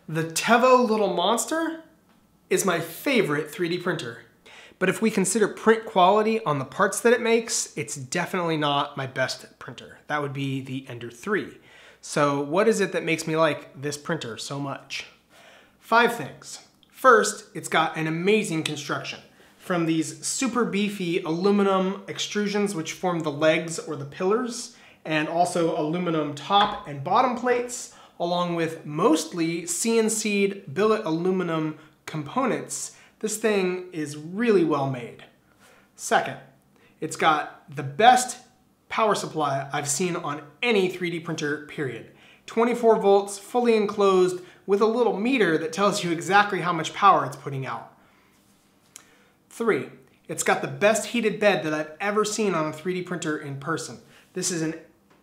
The Tevo little monster is my favorite 3D printer. But if we consider print quality on the parts that it makes, it's definitely not my best printer. That would be the Ender 3. So what is it that makes me like this printer so much? 5 things. First, it's got an amazing construction. From these super beefy aluminum extrusions which form the legs or the pillars, and also aluminum top and bottom plates, along with mostly CNC'd billet aluminum components, this thing is really well made. Second, it's got the best power supply I've seen on any 3D printer, period. 24 volts, fully enclosed, with a little meter that tells you exactly how much power it's putting out. 3, it's got the best heated bed that I've ever seen on a 3D printer in person. This is an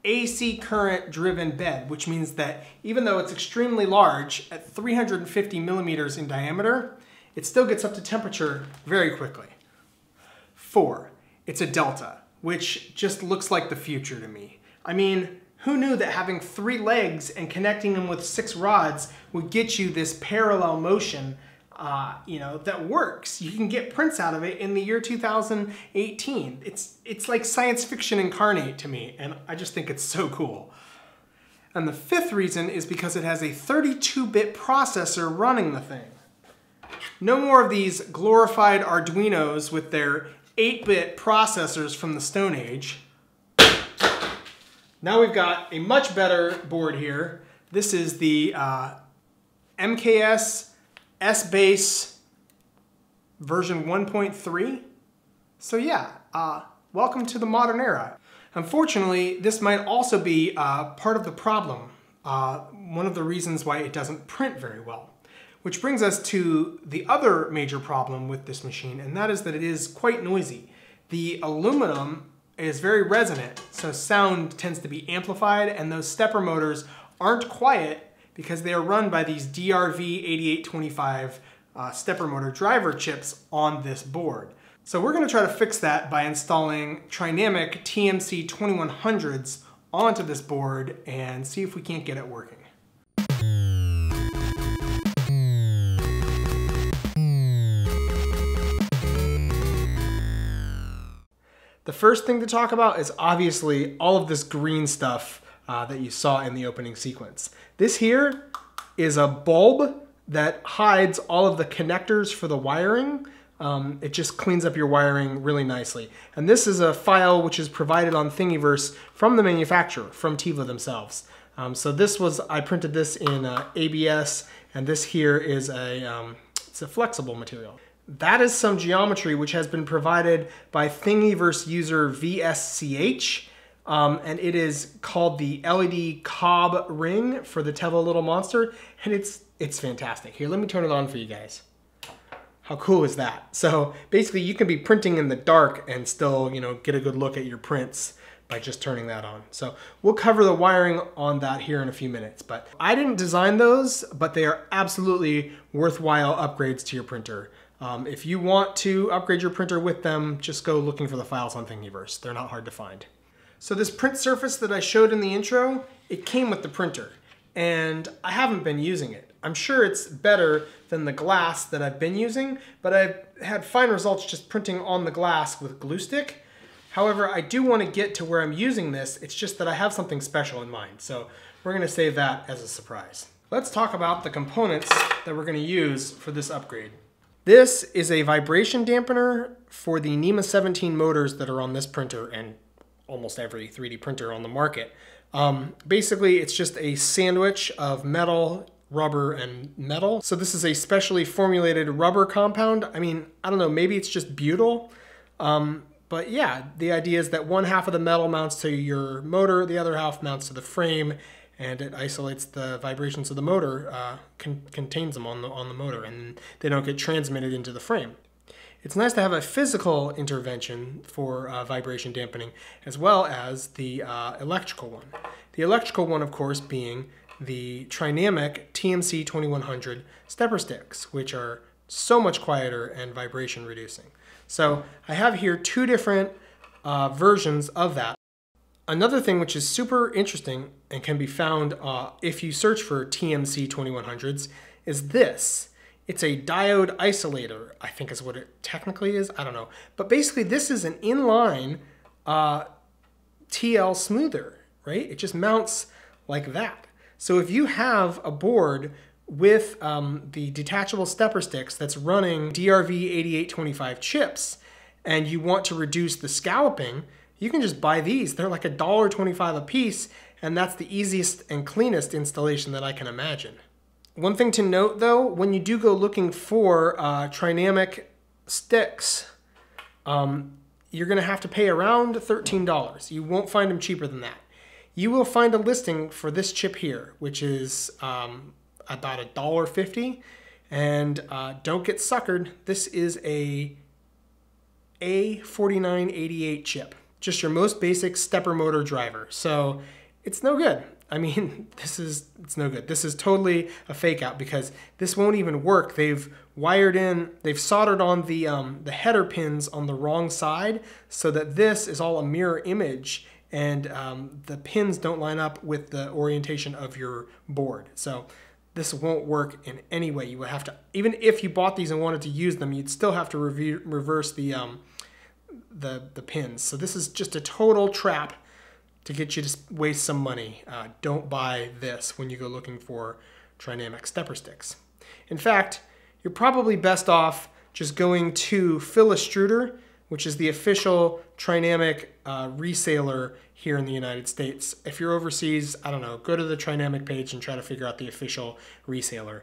AC current driven bed, which means that even though it's extremely large at 350 millimeters in diameter, it still gets up to temperature very quickly. 4, it's a Delta, which just looks like the future to me. I mean, who knew that having 3 legs and connecting them with 6 rods would get you this parallel motion that works. You can get prints out of it in the year 2018. It's like science fiction incarnate to me, and I just think it's so cool. And the 5th reason is because it has a 32-bit processor running the thing. No more of these glorified Arduinos with their 8-bit processors from the Stone Age. Now we've got a much better board here. This is the MKS S-Base version 1.3. So yeah, welcome to the modern era. Unfortunately, this might also be part of the problem. One of the reasons why it doesn't print very well. Which brings us to the other major problem with this machine, and that is that it is quite noisy. The aluminum is very resonant, so sound tends to be amplified, and those stepper motors aren't quiet because they are run by these DRV8825 stepper motor driver chips on this board. So we're going to try to fix that by installing Trinamic TMC 2100s onto this board and see if we can't get it working. The first thing to talk about is obviously all of this green stuff that you saw in the opening sequence. This here is a bulb that hides all of the connectors for the wiring. It just cleans up your wiring really nicely. And this is a file which is provided on Thingiverse from the manufacturer, from Tevo themselves. So this was, I printed this in ABS, and this here is it's a flexible material. That is some geometry which has been provided by Thingiverse user VSCH, and it is called the LED cob ring for the Tevo little monster, and it's fantastic. Here, let me turn it on for you guys. How cool is that? So basically you can be printing in the dark and still, get a good look at your prints by just turning that on. So we'll cover the wiring on that here in a few minutes, but I didn't design those, but they are absolutely worthwhile upgrades to your printer. If you want to upgrade your printer with them, just go looking for the files on Thingiverse. They're not hard to find. So this print surface that I showed in the intro, it came with the printer, and I haven't been using it. I'm sure it's better than the glass that I've been using, but I've had fine results just printing on the glass with glue stick. However, I do want to get to where I'm using this. It's just that I have something special in mind, so we're going to save that as a surprise. Let's talk about the components that we're going to use for this upgrade. This is a vibration dampener for the NEMA 17 motors that are on this printer and almost every 3D printer on the market. Basically, it's just a sandwich of metal, rubber, and metal. So this is a specially formulated rubber compound. I mean, I don't know, maybe it's just butyl. But yeah, the idea is that one half of the metal mounts to your motor, the other half mounts to the frame, and it isolates the vibrations of the motor, contains them on the motor, and they don't get transmitted into the frame. It's nice to have a physical intervention for vibration dampening, as well as the electrical one. The electrical one, of course, being the Trinamic TMC 2100 stepper sticks, which are so much quieter and vibration reducing. So I have here 2 different versions of that. Another thing which is super interesting and can be found if you search for TMC 2100s is this. It's a diode isolator, I think is what it technically is. I don't know. But basically this is an inline TL smoother, right? It just mounts like that. So if you have a board with the detachable stepper sticks that's running DRV8825 chips and you want to reduce the scalloping, you can just buy these. They're like $1.25 a piece, and that's the easiest and cleanest installation that I can imagine. One thing to note though, when you do go looking for Trinamic sticks, you're gonna have to pay around $13. You won't find them cheaper than that. You will find a listing for this chip here, which is about $1.50, and don't get suckered. This is a A4988 chip. Just your most basic stepper motor driver. So it's no good. I mean, it's no good. This is totally a fake out because this won't even work. They've soldered on the header pins on the wrong side so that this is all a mirror image and the pins don't line up with the orientation of your board. So this won't work in any way. You would have to, even if you bought these and wanted to use them, you'd still have to reverse the pins. So this is just a total trap to get you to waste some money. Don't buy this when you go looking for Trinamic stepper sticks. In fact, you're probably best off just going to Philistruder, which is the official Trinamic reseller here in the United States. If you're overseas, I don't know, go to the Trinamic page and try to figure out the official reseller.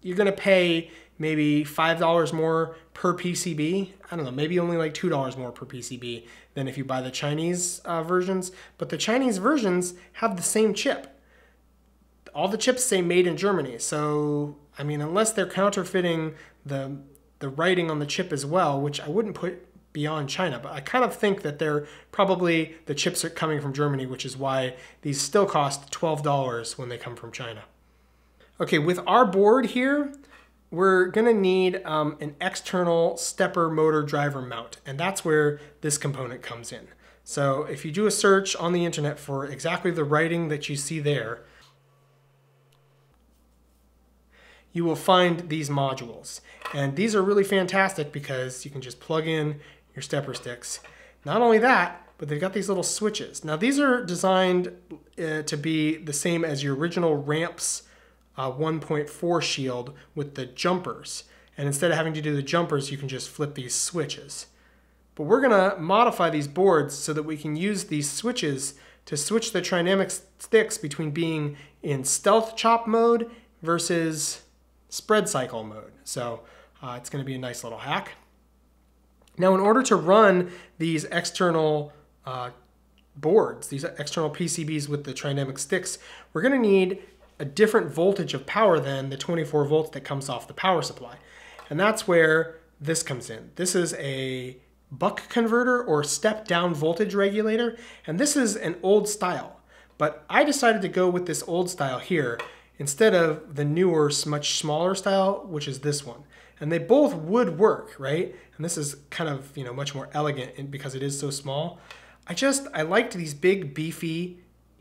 You're gonna pay maybe $5 more per PCB. I don't know, maybe only like $2 more per PCB than if you buy the Chinese versions. But the Chinese versions have the same chip. All the chips say made in Germany. So, I mean, unless they're counterfeiting the writing on the chip as well, which I wouldn't put beyond China, but I kind of think that the chips are coming from Germany, which is why these still cost $12 when they come from China. Okay, with our board here, we're gonna need an external stepper motor driver mount, and that's where this component comes in. So if you do a search on the internet for exactly the writing that you see there, you will find these modules. And these are really fantastic because you can just plug in your stepper sticks. Not only that, but they've got these little switches. Now these are designed to be the same as your original ramps 1.4 shield with the jumpers. And instead of having to do the jumpers, you can just flip these switches. But we're gonna modify these boards so that we can use these switches to switch the Trinamic sticks between being in stealth chop mode versus spread cycle mode. So it's gonna be a nice little hack. Now, in order to run these external boards, these external PCBs with the Trinamic sticks, we're gonna need a different voltage of power than the 24 volts that comes off the power supply. And that's where this comes in. This is a buck converter or step down voltage regulator. And this is an old style, but I decided to go with this old style here instead of the newer, much smaller style, which is this one. And they both would work, right? And this is kind of, you know, much more elegant because it is so small. I liked these big, beefy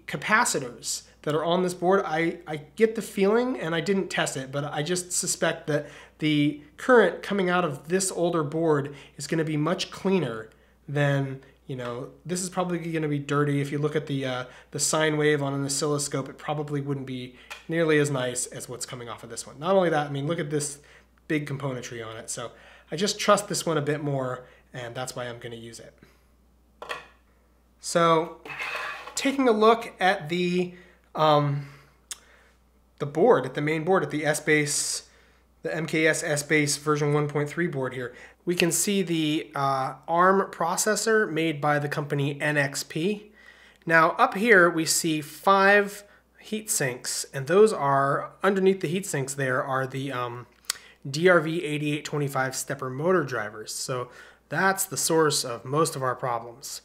capacitors that are on this board. I get the feeling, and I didn't test it, but I just suspect that the current coming out of this older board is gonna be much cleaner than, you know, this is probably gonna be dirty. If you look at the sine wave on an oscilloscope, it probably wouldn't be nearly as nice as what's coming off of this one. Not only that, I mean, look at this big componentry on it. So I just trust this one a bit more, and that's why I'm gonna use it. So taking a look at the board, at the main board, at the S-Base, the MKS S-Base version 1.3 board here, we can see the ARM processor made by the company NXP. Now up here we see 5 heat sinks, and those are, underneath the heat sinks there are the DRV8825 stepper motor drivers. So that's the source of most of our problems.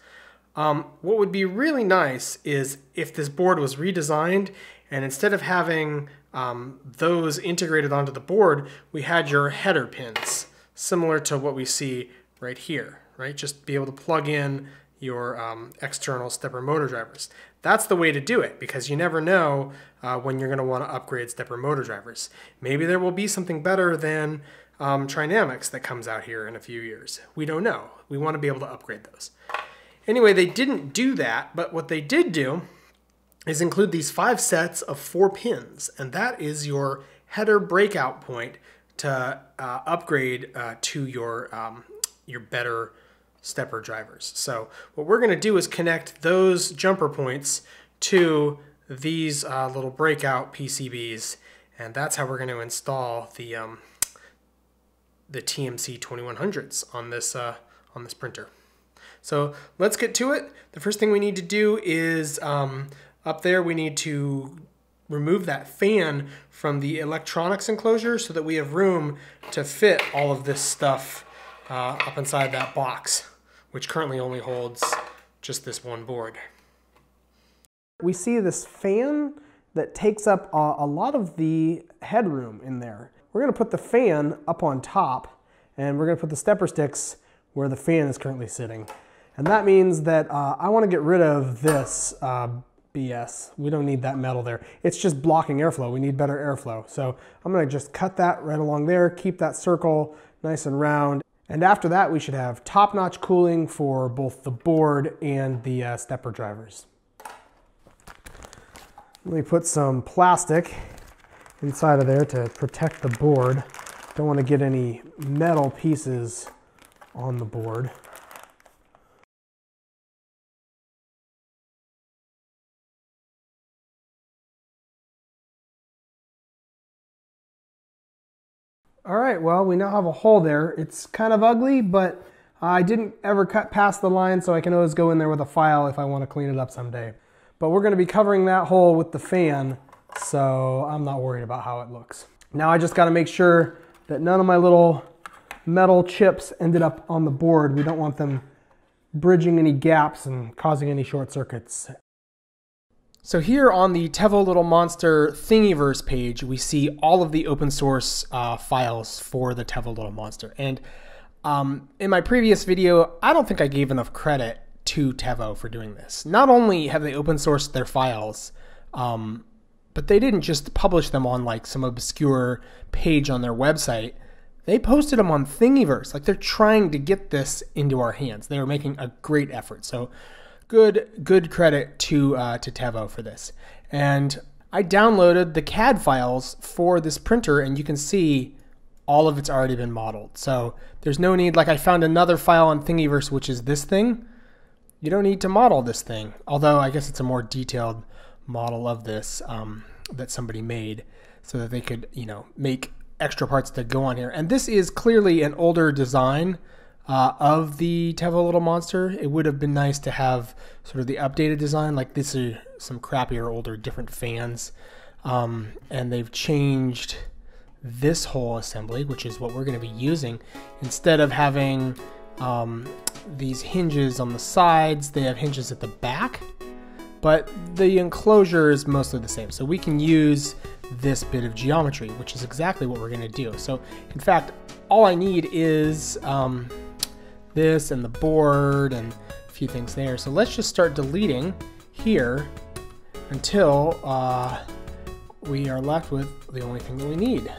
What would be really nice is if this board was redesigned and instead of having those integrated onto the board, we had your header pins, similar to what we see right here, right? Just be able to plug in your external stepper motor drivers. That's the way to do it, because you never know when you're going to want to upgrade stepper motor drivers. Maybe there will be something better than Trinamics that comes out here in a few years. We don't know. We want to be able to upgrade those. Anyway, they didn't do that, but what they did do is include these 5 sets of 4 pins, and that is your header breakout point to upgrade to your better stepper drivers. So what we're going to do is connect those jumper points to these little breakout PCBs, and that's how we're going to install the TMC 2100s on this printer. So let's get to it. The first thing we need to do is up there we need to remove that fan from the electronics enclosure so that we have room to fit all of this stuff up inside that box, which currently only holds just this one board. We see this fan that takes up a lot of the headroom in there. We're going to put the fan up on top, and we're going to put the stepper sticks where the fan is currently sitting. And that means that I want to get rid of this BS. We don't need that metal there. It's just blocking airflow. We need better airflow. So I'm going to just cut that right along there, keep that circle nice and round. And after that, we should have top-notch cooling for both the board and the stepper drivers. Let me put some plastic inside of there to protect the board. Don't want to get any metal pieces on the board. All right, well, we now have a hole there. It's kind of ugly, but I didn't ever cut past the line, so I can always go in there with a file if I want to clean it up someday. But we're going to be covering that hole with the fan, so I'm not worried about how it looks. Now I just got to make sure that none of my little metal chips ended up on the board. We don't want them bridging any gaps and causing any short circuits. So here on the Tevo Little Monster Thingiverse page, we see all of the open source files for the Tevo Little Monster. And in my previous video, I don't think I gave enough credit to Tevo for doing this. Not only have they open sourced their files, but they didn't just publish them on like some obscure page on their website. They posted them on Thingiverse. Like, they're trying to get this into our hands. They are making a great effort. So good credit to Tevo for this. And I downloaded the CAD files for this printer, and you can see all of it's already been modeled. So there's no need, like I found another file on Thingiverse, which is this thing. You don't need to model this thing, although I guess it's a more detailed model of this that somebody made so that they could, you know, make extra parts to go on here. And this is clearly an older design of the Tevo Little Monster. It would have been nice to have sort of the updated design. Like, this is some crappier, older, different fans. And they've changed this whole assembly, which is what we're going to be using. Instead of having these hinges on the sides, they have hinges at the back. But the enclosure is mostly the same. So we can use this bit of geometry, which is exactly what we're going to do. So, in fact, all I need is this and the board and a few things there. So let's just start deleting here until we are left with the only thing that we need.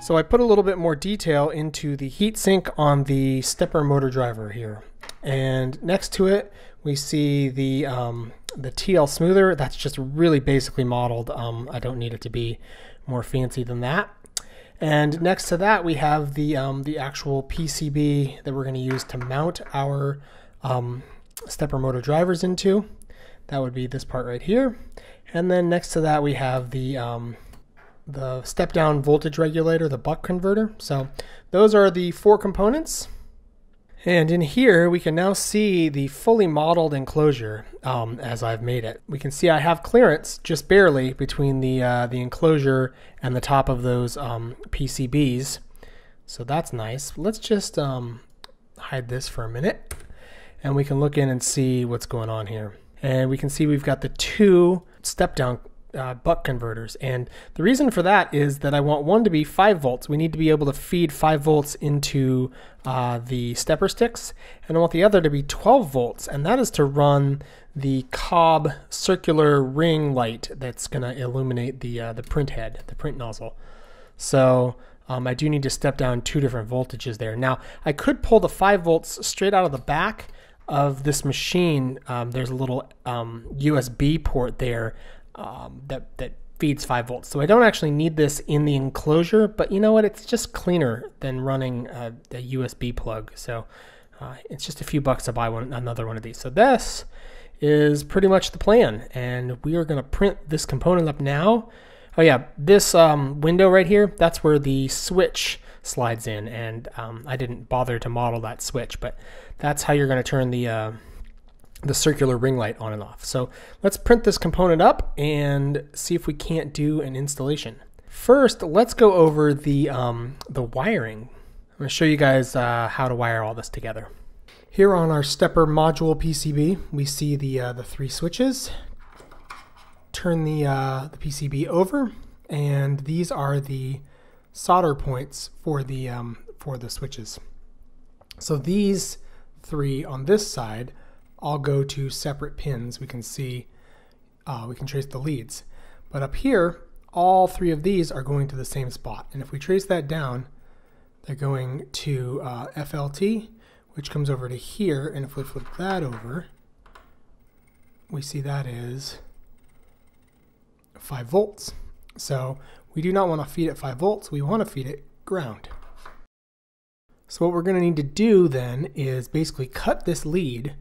So I put a little bit more detail into the heatsink on the stepper motor driver here. And next to it, we see the TL smoother. That's just really basically modeled. I don't need it to be more fancy than that. And next to that, we have the actual PCB that we're going to use to mount our stepper motor drivers into. That would be this part right here. And then next to that we have the step-down voltage regulator, the buck converter. So those are the 4 components. And in here, we can now see the fully modeled enclosure as I've made it. We can see I have clearance just barely between the enclosure and the top of those PCBs. So that's nice. Let's just hide this for a minute, and we can look in and see what's going on here. And we can see we've got the 2 step-down buck converters, and the reason for that is that I want one to be 5 volts. We need to be able to feed 5 volts into the stepper sticks, and I want the other to be 12 volts, and that is to run the cob circular ring light that's going to illuminate the print head, the print nozzle. So I do need to step down 2 different voltages there. Now I could pull the 5 volts straight out of the back of this machine. There's a little USB port there that feeds 5 volts. So I don't actually need this in the enclosure, but you know what? It's just cleaner than running a USB plug. So it's just a few bucks to buy another one of these. So this is pretty much the plan, and we are going to print this component up now. Oh yeah, this window right here, that's where the switch slides in, and I didn't bother to model that switch, but that's how you're going to turn the circular ring light on and off. So let's print this component up and see if we can't do an installation. First, let's go over the wiring. I'm going to show you guys how to wire all this together. Here on our stepper module PCB, we see the 3 switches. Turn the PCB over, and these are the solder points for the switches. So these 3 on this side all go to separate pins. We can see, we can trace the leads. But up here, all 3 of these are going to the same spot. And if we trace that down, they're going to FLT, which comes over to here. And if we flip that over, we see that is 5 volts. So we do not want to feed it 5 volts. We want to feed it ground. So what we're going to need to do then is basically cut this lead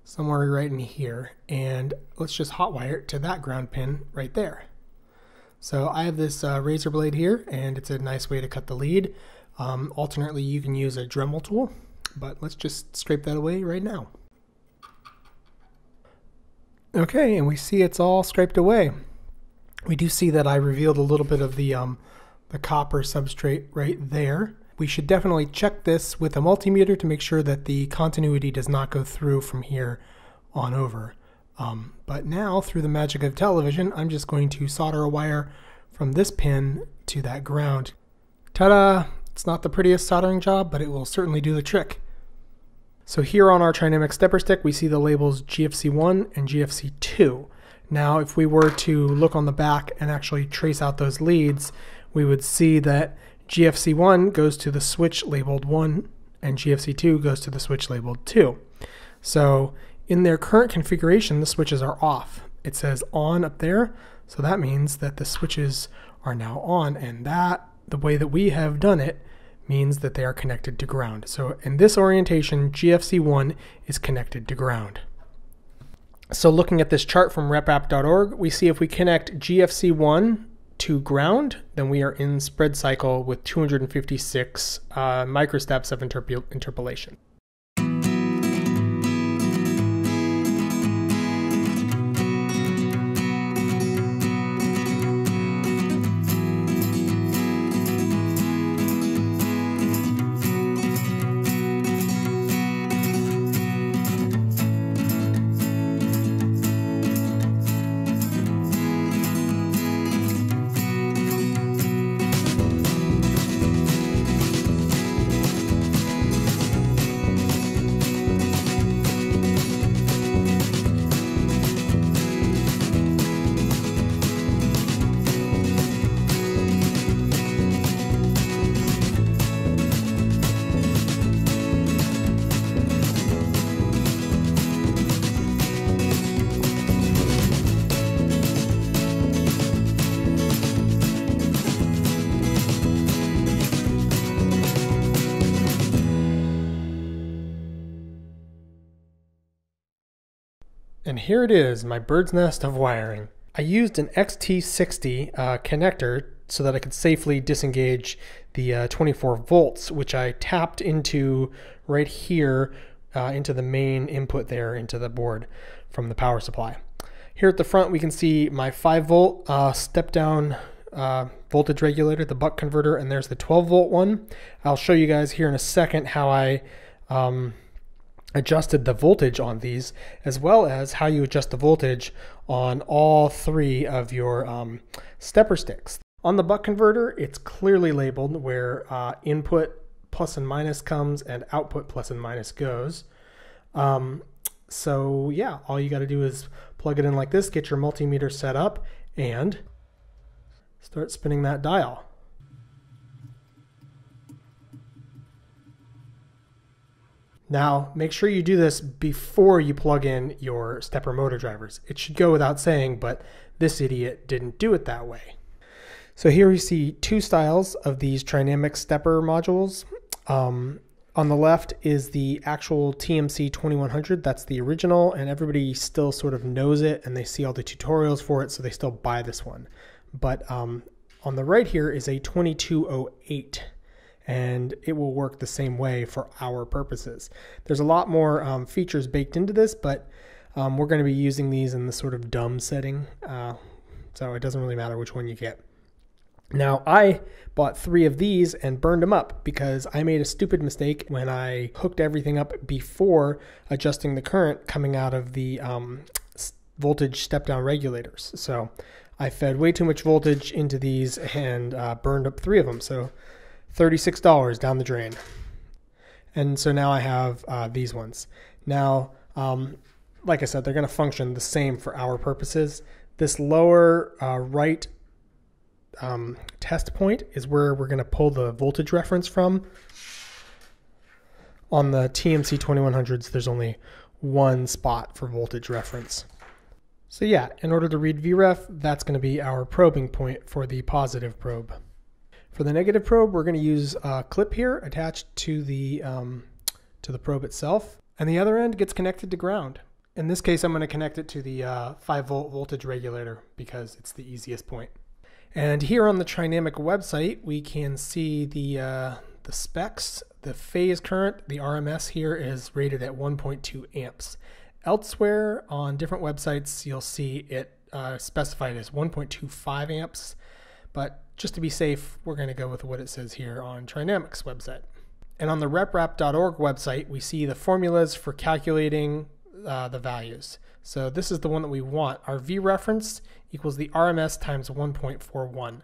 somewhere right in here, and let's just hotwire it to that ground pin right there. So I have this razor blade here, and it's a nice way to cut the lead. Alternately, you can use a Dremel tool, but let's just scrape that away right now. Okay, and we see it's all scraped away. We do see that I revealed a little bit of the copper substrate right there. We should definitely check this with a multimeter to make sure that the continuity does not go through from here on over. But now, through the magic of television, I'm just going to solder a wire from this pin to that ground. Ta-da! It's not the prettiest soldering job, but it will certainly do the trick. So here on our Trinamic stepper stick, we see the labels GFC1 and GFC2. Now, if we were to look on the back and actually trace out those leads, we would see that GFC1 goes to the switch labeled 1, and GFC2 goes to the switch labeled 2. So in their current configuration, the switches are off. It says on up there, so that means that the switches are now on, and that, the way that we have done it, means that they are connected to ground. So in this orientation, GFC1 is connected to ground. So looking at this chart from repapp.org, we see if we connect GFC1 to ground, then we are in spread cycle with 256 microsteps of interpolation. And here it is, my bird's nest of wiring. I used an XT60 connector so that I could safely disengage the 24 volts, which I tapped into right here into the main input there into the board from the power supply. Here at the front we can see my 5 volt step down voltage regulator, the buck converter, and there's the 12 volt one. I'll show you guys here in a second how I adjusted the voltage on these, as well as how you adjust the voltage on all 3 of your stepper sticks. On the buck converter, it's clearly labeled where input plus and minus comes and output plus and minus goes. So yeah, all you got to do is plug it in like this, get your multimeter set up, and start spinning that dial. Now, make sure you do this before you plug in your stepper motor drivers. It should go without saying, but this idiot didn't do it that way. So here we see 2 styles of these Trinamic stepper modules. On the left is the actual TMC 2100. That's the original, and everybody still sort of knows it, and they see all the tutorials for it, so they still buy this one. But on the right here is a 2208. And it will work the same way for our purposes. There's a lot more features baked into this, but we're going to be using these in the sort of dumb setting, so it doesn't really matter which one you get. Now, I bought 3 of these and burned them up because I made a stupid mistake when I hooked everything up before adjusting the current coming out of the voltage step-down regulators. So I fed way too much voltage into these and burned up 3 of them. So $36 down the drain. And so now I have these ones. Now, like I said, they're going to function the same for our purposes. This lower right test point is where we're going to pull the voltage reference from. On the TMC 2100s, there's only 1 spot for voltage reference. So yeah, in order to read VREF, that's going to be our probing point for the positive probe. For the negative probe, we're going to use a clip here attached to the probe itself, and the other end gets connected to ground. In this case, I'm going to connect it to the 5 volt voltage regulator because it's the easiest point. And here on the Trinamic website, we can see the specs. The phase current, the RMS here, is rated at 1.2 amps. Elsewhere on different websites, you'll see it specified as 1.25 amps, but just to be safe, we're going to go with what it says here on Trinamic's website. And on the reprap.org website, we see the formulas for calculating the values. So this is the one that we want. Our V reference equals the RMS times 1.41.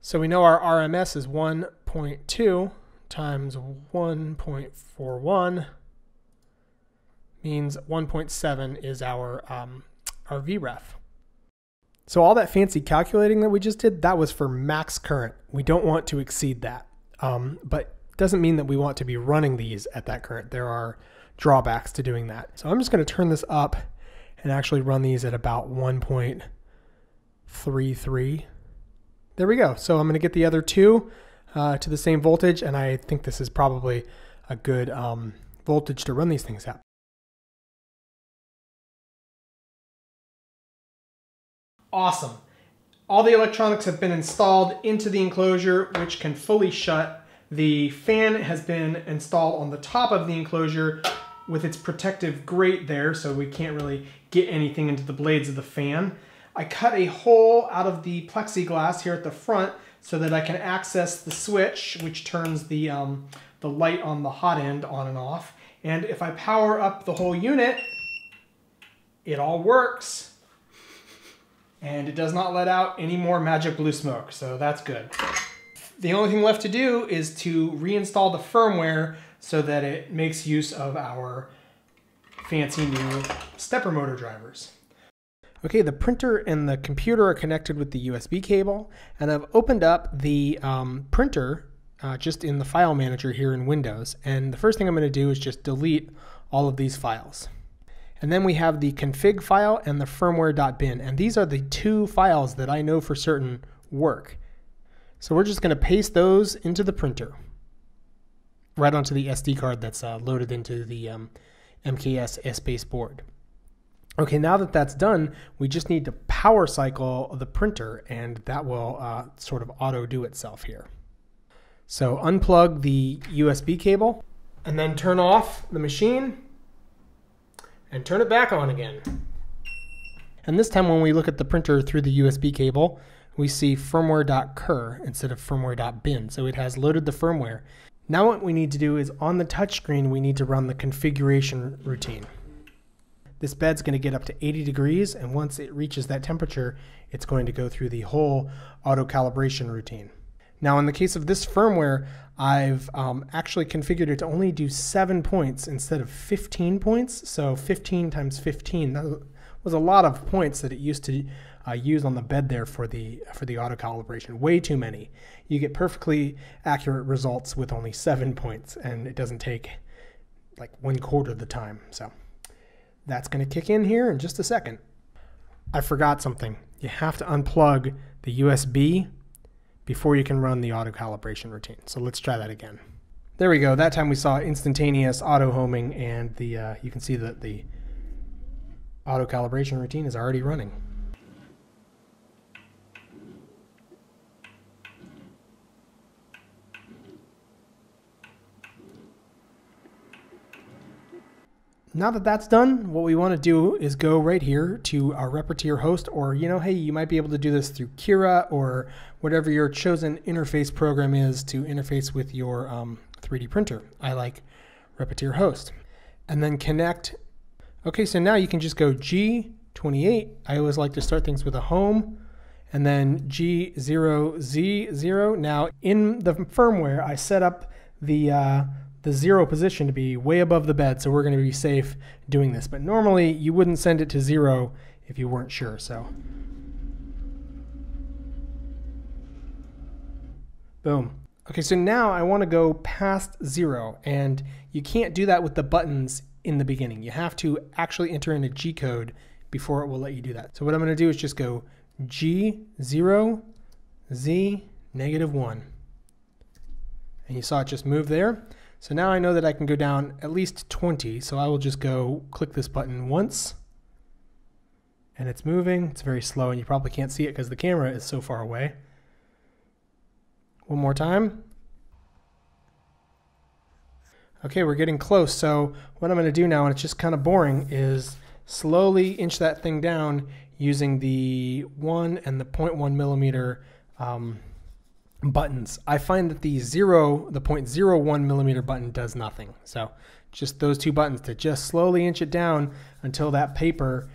So we know our RMS is 1.2 times 1.41 means 1.7 is our VREF. So all that fancy calculating that we just did, that was for max current. We don't want to exceed that. But doesn't mean that we want to be running these at that current. There are drawbacks to doing that. So I'm just going to turn this up and actually run these at about 1.33. There we go. So I'm going to get the other 2 to the same voltage, and I think this is probably a good voltage to run these things at. Awesome. All the electronics have been installed into the enclosure, which can fully shut. The fan has been installed on the top of the enclosure with its protective grate there, so we can't really get anything into the blades of the fan. I cut a hole out of the plexiglass here at the front so that I can access the switch, which turns the light on the hot end on and off. And if I power up the whole unit, it all works. And it does not let out any more magic blue smoke, so that's good. The only thing left to do is to reinstall the firmware so that it makes use of our fancy new stepper motor drivers. Okay, the printer and the computer are connected with the USB cable, and I've opened up the printer just in the file manager here in Windows, and the first thing I'm going to do is just delete all of these files. And then we have the config file and the firmware.bin, and these are the 2 files that I know for certain work. So we're just going to paste those into the printer, right onto the SD card that's loaded into the MKS S-Base board. Okay, now that that's done, we just need to power cycle the printer, and that will sort of auto do itself here. So unplug the USB cable, and then turn off the machine, and turn it back on again. And this time when we look at the printer through the USB cable, we see firmware.cur instead of firmware.bin, so it has loaded the firmware. Now what we need to do is on the touchscreen, we need to run the configuration routine. This bed's going to get up to 80 degrees, and once it reaches that temperature, it's going to go through the whole auto calibration routine. Now in the case of this firmware, I've actually configured it to only do 7 points instead of 15 points. So 15 times 15, that was a lot of points that it used to use on the bed there for the auto calibration. Way too many. You get perfectly accurate results with only 7 points, and it doesn't take like 1/4 of the time. So that's going to kick in here in just a second. I forgot something. You have to unplug the USB before you can run the auto calibration routine. So let's try that again. There we go. That time we saw instantaneous auto homing, and you can see that the auto calibration routine is already running. Now that that's done, what we want to do is go right here to our Repetier host, or hey, you might be able to do this through Kira or whatever your chosen interface program is to interface with your 3D printer. I like Repetier host. And then connect. Okay, so now you can just go G28. I always like to start things with a home, and then G0Z0. Now in the firmware, I set up the 0 position to be way above the bed, so we're going to be safe doing this. But normally you wouldn't send it to 0 if you weren't sure. So boom. Okay, so now I want to go past 0, and you can't do that with the buttons in the beginning. You have to actually enter in a G code before it will let you do that. So what I'm going to do is just go G0 Z -1, and you saw it just move there. So now I know that I can go down at least 20, so I will just go click this button once, and it's moving. It's very slow, and you probably can't see it because the camera is so far away. One more time. Okay, we're getting close. So what I'm going to do now, and it's just kind of boring, is slowly inch that thing down using the 1 and the 0.1 millimeter buttons. I find that the 0.01 millimeter button does nothing. So just those two buttons to just slowly inch it down until that paper,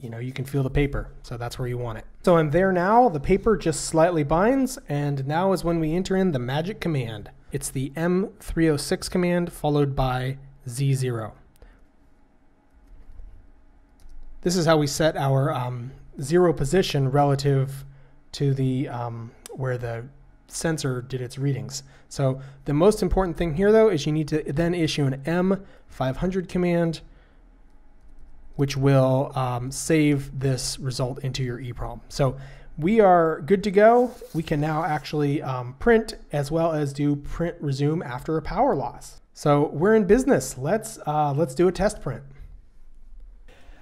you can feel the paper. So that's where you want it. So I'm there now. The paper just slightly binds, and now is when we enter in the magic command. It's the M306 command followed by Z0. This is how we set our 0 position relative to the where the sensor did its readings. So the most important thing here, though, is you need to then issue an M500 command, which will save this result into your EEPROM. So we are good to go. We can now actually print, as well as do print resume after a power loss. So we're in business. Let's do a test print.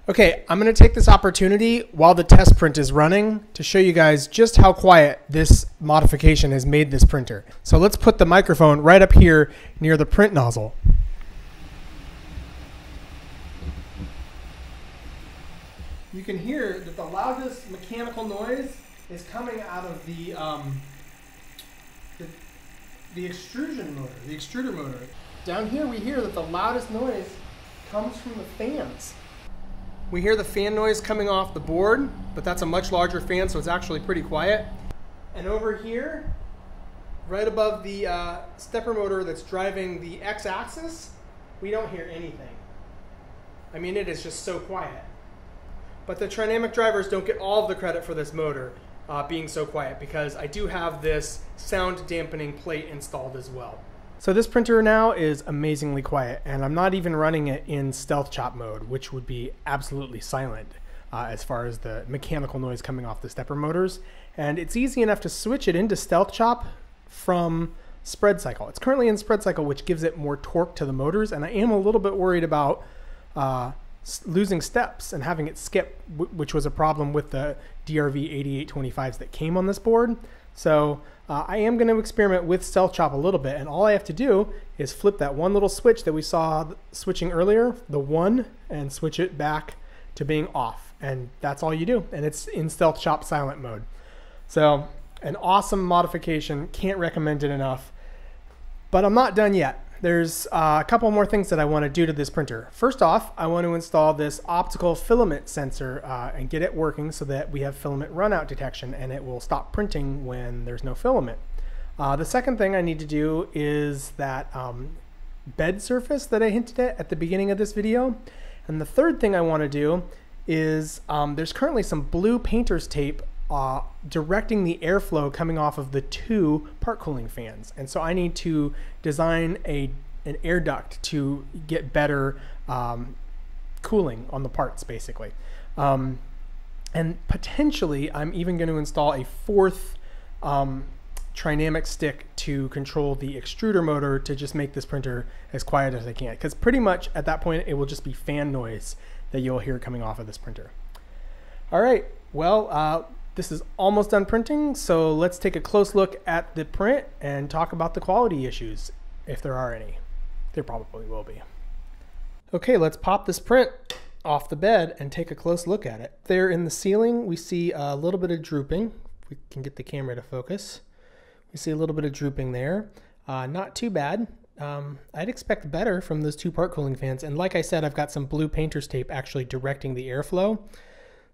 Okay, I'm going to take this opportunity while the test print is running to show you guys just how quiet this modification has made this printer. So let's put the microphone right up here near the print nozzle. You can hear that the loudest mechanical noise is coming out of the extrusion motor, the extruder motor. Down here we hear that the loudest noise comes from the fans. We hear the fan noise coming off the board, but that's a much larger fan, so it's actually pretty quiet. And over here, right above the stepper motor that's driving the x-axis, we don't hear anything. I mean, it is just so quiet. But the Trinamic drivers don't get all of the credit for this motor being so quiet, because I do have this sound dampening plate installed as well. So this printer now is amazingly quiet, and I'm not even running it in stealth chop mode, which would be absolutely silent as far as the mechanical noise coming off the stepper motors. And it's easy enough to switch it into stealth chop from spread cycle. It's currently in spread cycle, which gives it more torque to the motors, and I am a little bit worried about losing steps and having it skip, which was a problem with the DRV 8825s that came on this board. So I am going to experiment with Stealth Chop a little bit, and all I have to do is flip that one little switch that we saw switching earlier, the 1, and switch it back to being off. And that's all you do, and it's in Stealth Chop silent mode. So an awesome modification, can't recommend it enough. But I'm not done yet. There's a couple more things that I want to do to this printer. First off, I want to install this optical filament sensor and get it working so that we have filament runout detection and it will stop printing when there's no filament. The second thing I need to do is that bed surface that I hinted at the beginning of this video. And the third thing I want to do is there's currently some blue painter's tape directing the airflow coming off of the 2 part cooling fans. And so I need to design an air duct to get better cooling on the parts, basically. And potentially I'm even going to install a 4th Trinamic stick to control the extruder motor to just make this printer as quiet as I can, because pretty much at that point it will just be fan noise that you'll hear coming off of this printer. All right, well, this is almost done printing, so let's take a close look at the print and talk about the quality issues, if there are any. There probably will be. Okay, let's pop this print off the bed and take a close look at it. There in the ceiling, we see a little bit of drooping. If we can get the camera to focus. We see a little bit of drooping there. Not too bad. I'd expect better from those 2 part cooling fans. And like I said, I've got some blue painter's tape actually directing the airflow.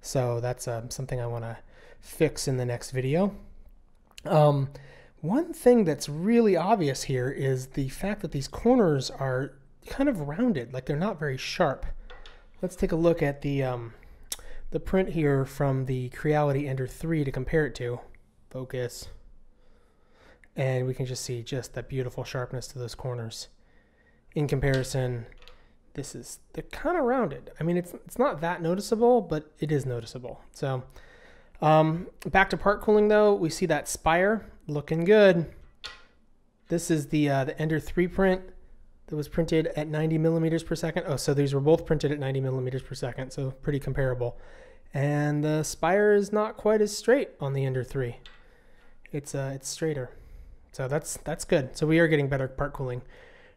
So that's something I want to fix in the next video. One thing that's really obvious here is the fact that these corners are kind of rounded, like they're not very sharp. Let's take a look at the print here from the Creality Ender 3 to compare it to. Focus. And we can just see just that beautiful sharpness to those corners. In comparison, they're kind of rounded. I mean, it's not that noticeable, but it is noticeable. So back to part cooling though, we see that spire looking good. This is the Ender 3 print that was printed at 90 millimeters per second. Oh, so these were both printed at 90 millimeters per second, so pretty comparable. And the spire is not quite as straight on the Ender 3. It's straighter. So that's good. So we are getting better part cooling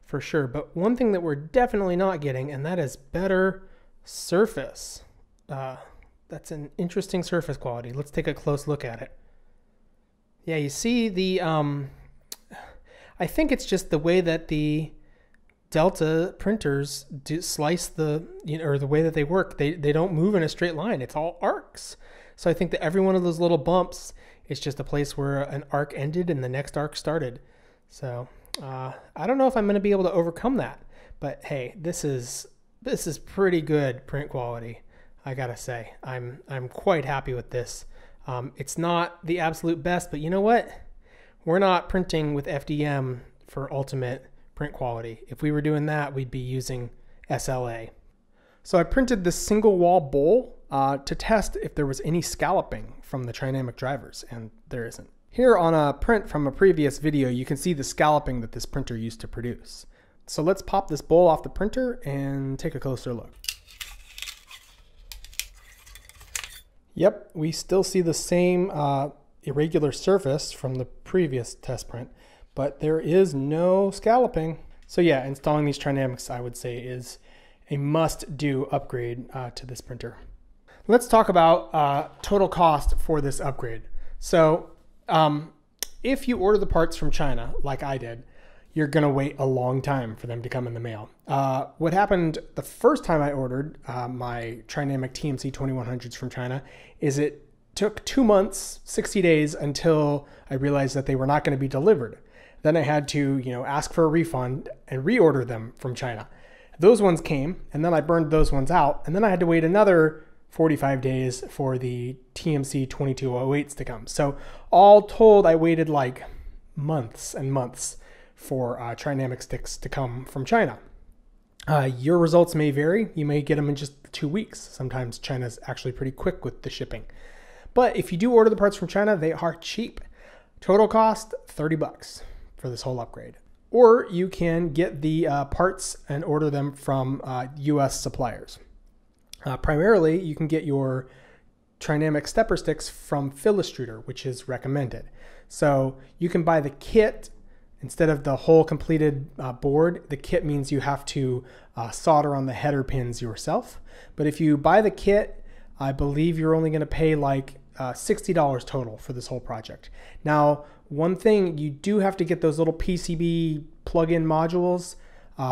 for sure. But one thing that we're definitely not getting, and that is better surface. That's an interesting surface quality. Let's take a close look at it. Yeah, you see the, I think it's just the way that the Delta printers slice or the way that they work. They don't move in a straight line. It's all arcs. So I think that every one of those little bumps is just a place where an arc ended and the next arc started. So I don't know if I'm going to be able to overcome that. But hey, this is pretty good print quality. I gotta say, I'm quite happy with this. It's not the absolute best, but you know what? We're not printing with FDM for ultimate print quality. If we were doing that, we'd be using SLA. So I printed this single wall bowl to test if there was any scalloping from the Trinamic drivers, and there isn't. Here on a print from a previous video, you can see the scalloping that this printer used to produce. So let's pop this bowl off the printer and take a closer look. Yep, we still see the same irregular surface from the previous test print, but there is no scalloping. So yeah, installing these Trinamics, I would say, is a must-do upgrade to this printer. Let's talk about total cost for this upgrade. So if you order the parts from China, like I did, you're gonna wait a long time for them to come in the mail. What happened the first time I ordered my Trinamic TMC 2100s from China is it took 2 months, 60 days until I realized that they were not gonna be delivered. Then I had to, ask for a refund and reorder them from China. Those ones came, and then I burned those ones out, and then I had to wait another 45 days for the TMC 2208s to come. So all told, I waited like months and months for Trinamic sticks to come from China. Your results may vary. You may get them in just 2 weeks. Sometimes China's actually pretty quick with the shipping. But if you do order the parts from China, they are cheap. Total cost, $30 for this whole upgrade. Or you can get the parts and order them from US suppliers. Primarily, you can get your Trinamic stepper sticks from Philistrutor, which is recommended. So you can buy the kit instead of the whole completed board. The kit means you have to solder on the header pins yourself. But if you buy the kit, I believe you're only going to pay like $60 total for this whole project. Now, one thing, you do have to get those little PCB plug-in modules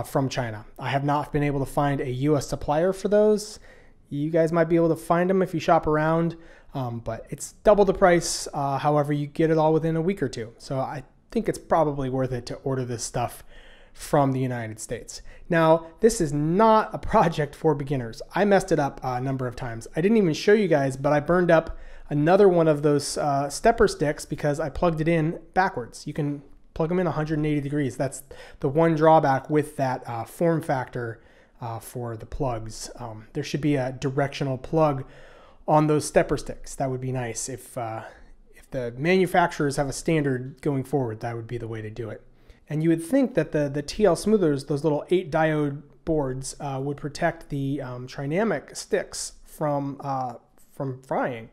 from China. I have not been able to find a US supplier for those. You guys might be able to find them if you shop around, but it's double the price. However, you get it all within a week or two. So I think it's probably worth it to order this stuff from the United States. Now, this is not a project for beginners. I messed it up a number of times. I didn't even show you guys, but I burned up another one of those stepper sticks because I plugged it in backwards. You can plug them in 180 degrees. That's the one drawback with that form factor for the plugs. There should be a directional plug on those stepper sticks. That would be nice. If the manufacturers have a standard going forward, that would be the way to do it. And you would think that the TL smoothers, those little 8 diode boards, would protect the Trinamic sticks from frying.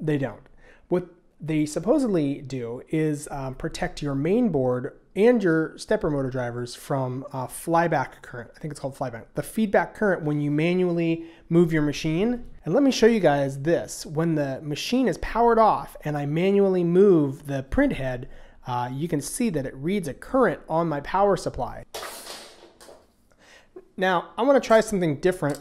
They don't. What they supposedly do is protect your main board and your stepper motor drivers from flyback current. I think it's called flyback. The feedback current when you manually move your machine. And let me show you guys this. When the machine is powered off and I manually move the print head, you can see that it reads a current on my power supply. Now, I want to try something different.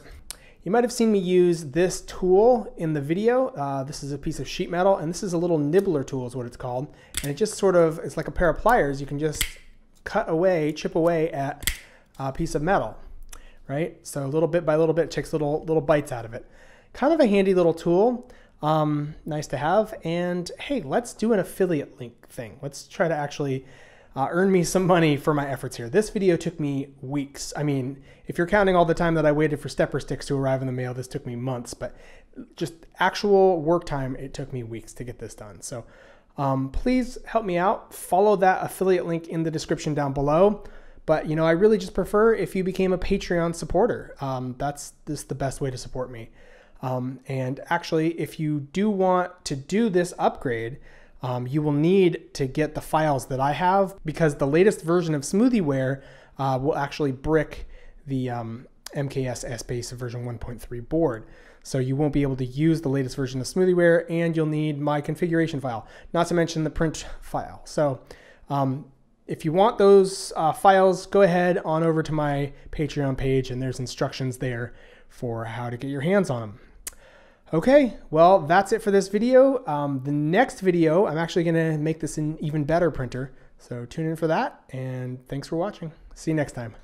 You might have seen me use this tool in the video. This is a piece of sheet metal, and this is a little nibbler tool is what it's called. And it just sort of, it's like a pair of pliers. You can just cut away, chip away at a piece of metal, right? So little bit by little bit, it takes little bites out of it. Kind of a handy little tool. Nice to have. And hey, let's do an affiliate link thing. Let's try to actually earn me some money for my efforts here. This video took me weeks. I mean, if you're counting all the time that I waited for stepper sticks to arrive in the mail, this took me months, but just actual work time, it took me weeks to get this done. So please help me out. Follow that affiliate link in the description down below. But you know, I really just prefer if you became a Patreon supporter. That's just the best way to support me. And actually, if you do want to do this upgrade, you will need to get the files that I have, because the latest version of SmoothieWare will actually brick the MKS S-Base version 1.3 board. So you won't be able to use the latest version of SmoothieWare, and you'll need my configuration file, not to mention the print file. So if you want those files, go ahead on over to my Patreon page, and there's instructions there for how to get your hands on them. Okay, well, that's it for this video. The next video, I'm actually going to make this an even better printer. So tune in for that, and thanks for watching. See you next time.